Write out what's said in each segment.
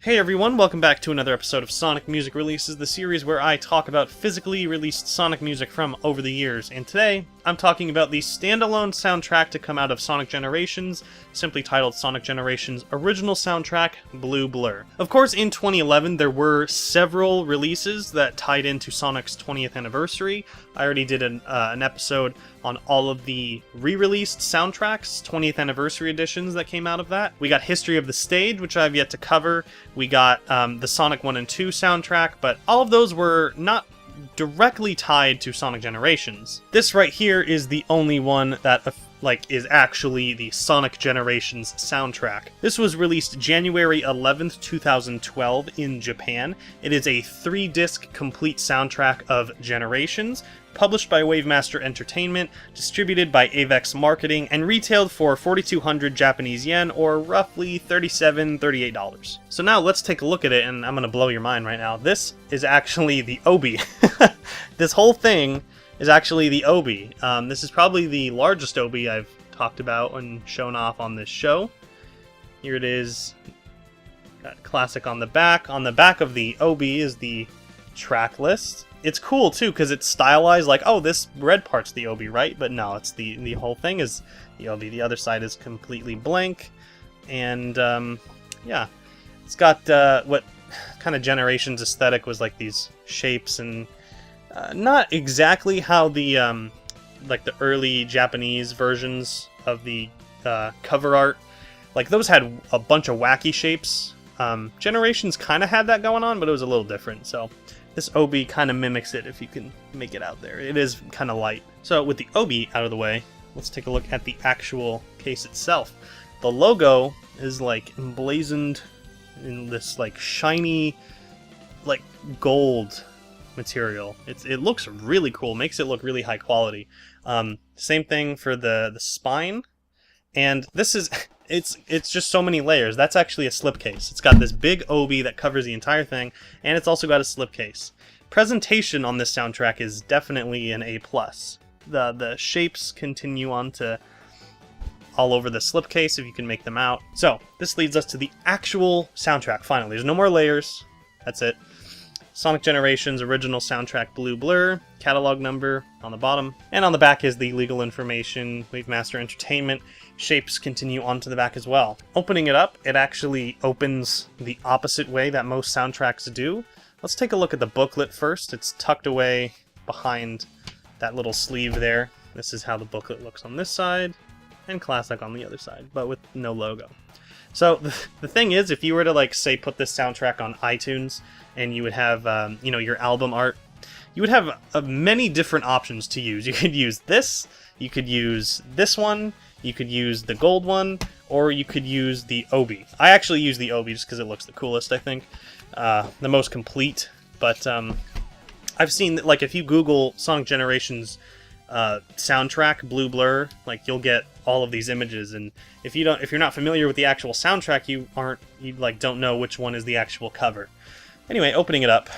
Hey everyone, welcome back to another episode of Sonic Music Releases, the series where I talk about physically released Sonic music from over the years. And today, I'm talking about the standalone soundtrack to come out of Sonic Generations, simply titled Sonic Generations Original Soundtrack, Blue Blur. Of course, in 2011, there were several releases that tied into Sonic's 20th anniversary. I already did an episode on all of the re-released soundtracks, 20th anniversary editions that came out of that. We got History of the Stage, which I've yet to cover. We got the Sonic 1 and 2 soundtrack, but all of those were not directly tied to Sonic Generations. This right here is the only one that is actually the Sonic Generations soundtrack. This was released January 11th, 2012 in Japan. It is a 3-disc complete soundtrack of Generations, published by Wavemaster Entertainment, distributed by Avex Marketing, and retailed for 4,200 Japanese yen, or roughly $38. So now let's take a look at it, and I'm gonna blow your mind right now. This is actually the obi. This whole thing is actually the obi. This is probably the largest obi I've talked about and shown off on this show. Here it is. Got classic on the back. On the back of the obi is the track list. It's cool too because it's stylized like, oh, this red part's the obi, right? But no, it's the whole thing is the obi. The other side is completely blank, and yeah, it's got what kind of Generations aesthetic was, like these shapes and not exactly how the like the early Japanese versions of the cover art, like those had a bunch of wacky shapes. Generations kind of had that going on, but it was a little different. So this obi kind of mimics it, if you can make it out there. It is kind of light. So with the obi out of the way, let's take a look at the actual case itself. The logo is like emblazoned in this like shiny, like gold material. It looks really cool, makes it look really high quality. Same thing for the spine, and this is it's just so many layers. That's actually a slipcase. It's got this big obi that covers the entire thing, and it's also got a slipcase. Presentation on this soundtrack is definitely an A+. The shapes continue on to all over the slipcase, if you can make them out. So this leads us to the actual soundtrack. Finally, there's no more layers. That's it. Sonic Generations Original Soundtrack Blue Blur, catalog number on the bottom, and on the back is the legal information, Wavemaster Entertainment. Shapes continue onto the back as well. Opening it up, it actually opens the opposite way that most soundtracks do. Let's take a look at the booklet first. It's tucked away behind that little sleeve there. This is how the booklet looks on this side, and classic on the other side, but with no logo. So the thing is, if you were to, like, say, put this soundtrack on iTunes, and you would have, you know, your album art, you would have many different options to use. You could use this, you could use this one, you could use the gold one, or you could use the obi. I actually use the obi just because it looks the coolest, I think. The most complete, but I've seen that, like, if you Google Sonic Generations soundtrack Blue Blur, like, you'll get all of these images, and if you're not familiar with the actual soundtrack, you don't know which one is the actual cover. Anyway, opening it up,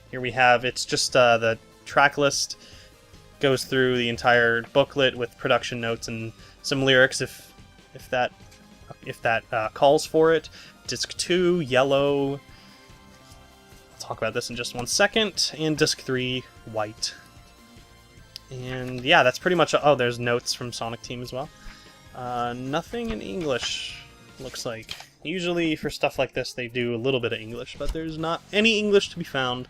here we have, it's just the track list, goes through the entire booklet with production notes and some lyrics if that calls for it. Disc 2, yellow. I'll talk about this in just one second. And Disc 3, white. And yeah, that's pretty much... Oh, there's notes from Sonic Team as well. Nothing in English, looks like. Usually for stuff like this they do a little bit of English, but there's not any English to be found.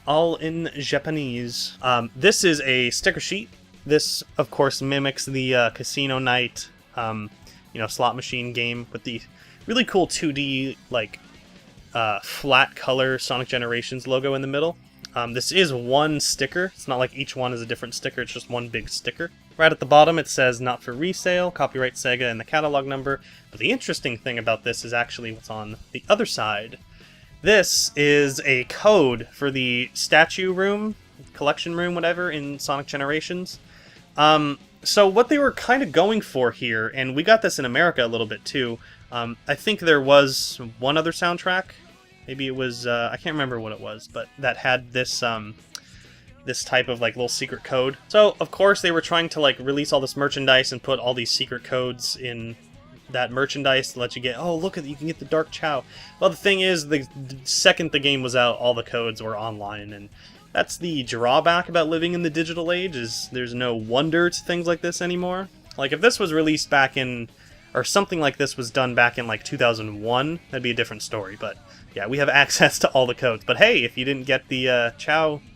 All in Japanese. This is a sticker sheet. This, of course, mimics the Casino Night, slot machine game with the really cool 2D, like, flat color Sonic Generations logo in the middle. This is one sticker. It's not like each one is a different sticker. It's just one big sticker. Right at the bottom it says not for resale, copyright Sega, and the catalog number. But the interesting thing about this is actually what's on the other side. This is a code for the statue room, collection room, whatever, in Sonic Generations. So what they were kind of going for here, and we got this in America a little bit too, I think there was one other soundtrack, maybe it was, I can't remember what it was, but that had this this type of like little secret code. So of course they were trying to like release all this merchandise and put all these secret codes in that merchandise to let you get, oh, look at, you can get the Dark Chow. Well, the thing is, the second the game was out, all the codes were online, and that's the drawback about living in the digital age, is there's no wonder to things like this anymore. Like, if this was released back in, or something like this was done back in, like, 2001, that'd be a different story, but yeah, we have access to all the codes. But hey, if you didn't get the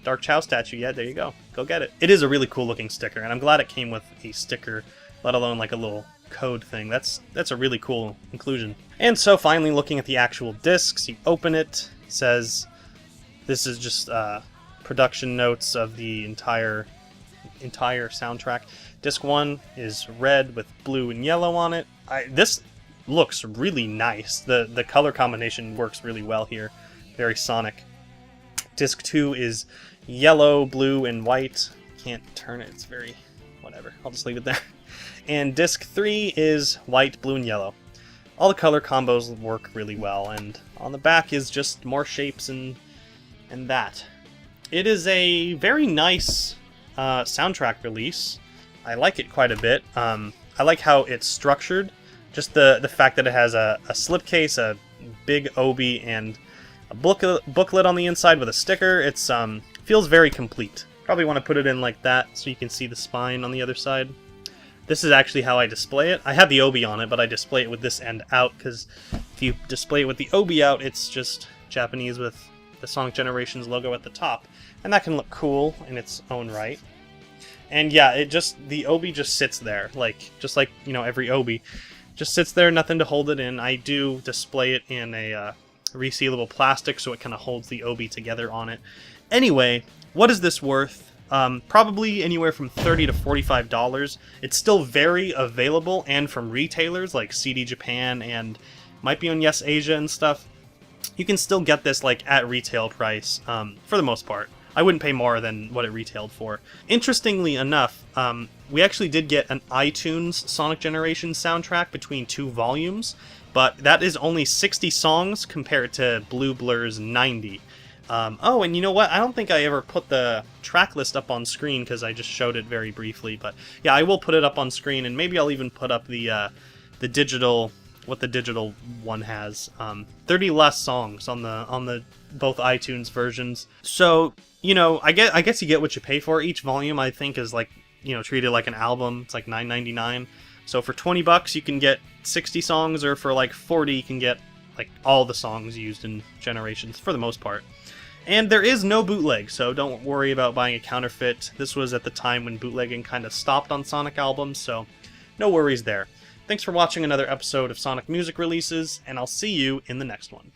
Dark Chow statue yet, there you go. Go get it. It is a really cool looking sticker, and I'm glad it came with a sticker, let alone like a little code thing. That's a really cool inclusion. And so finally, looking at the actual discs, you open it, it says this is just production notes of the entire soundtrack. Disc 1 is red with blue and yellow on it. This looks really nice. The color combination works really well here. Very Sonic. Disc 2 is yellow, blue, and white. Can't turn it. It's very... whatever. I'll just leave it there. And disc 3 is white, blue, and yellow. All the color combos work really well, and on the back is just more shapes and that. It is a very nice soundtrack release. I like it quite a bit. I like how it's structured. Just the fact that it has a slipcase, a big obi, and a booklet on the inside with a sticker. It's feels very complete. Probably want to put it in like that so you can see the spine on the other side. This is actually how I display it. I have the obi on it, but I display it with this end out, because if you display it with the obi out, it's just Japanese with the Sonic Generations logo at the top. And that can look cool in its own right. And yeah, the obi just sits there, just like, you know, every obi. Just sits there, nothing to hold it in. I do display it in a resealable plastic, so it kind of holds the obi together on it. Anyway, what is this worth? Probably anywhere from $30 to $45. It's still very available, and from retailers like CD Japan and might be on Yes Asia and stuff. You can still get this like at retail price for the most part. I wouldn't pay more than what it retailed for. Interestingly enough, we actually did get an iTunes Sonic Generations soundtrack between 2 volumes, but that is only 60 songs compared to Blue Blur's 90. Oh, and you know what? I don't think I ever put the track list up on screen because I just showed it very briefly. But yeah, I will put it up on screen, and maybe I'll even put up the digital, what the digital one has. 30 less songs on the both iTunes versions. So, you know, I guess you get what you pay for. Each volume, I think, is like, you know, treated like an album. It's like $9.99. So for $20, you can get 60 songs, or for like 40, you can get like all the songs used in Generations for the most part. And there is no bootleg, so don't worry about buying a counterfeit. This was at the time when bootlegging kind of stopped on Sonic albums, so no worries there. Thanks for watching another episode of Sonic Music Releases, and I'll see you in the next one.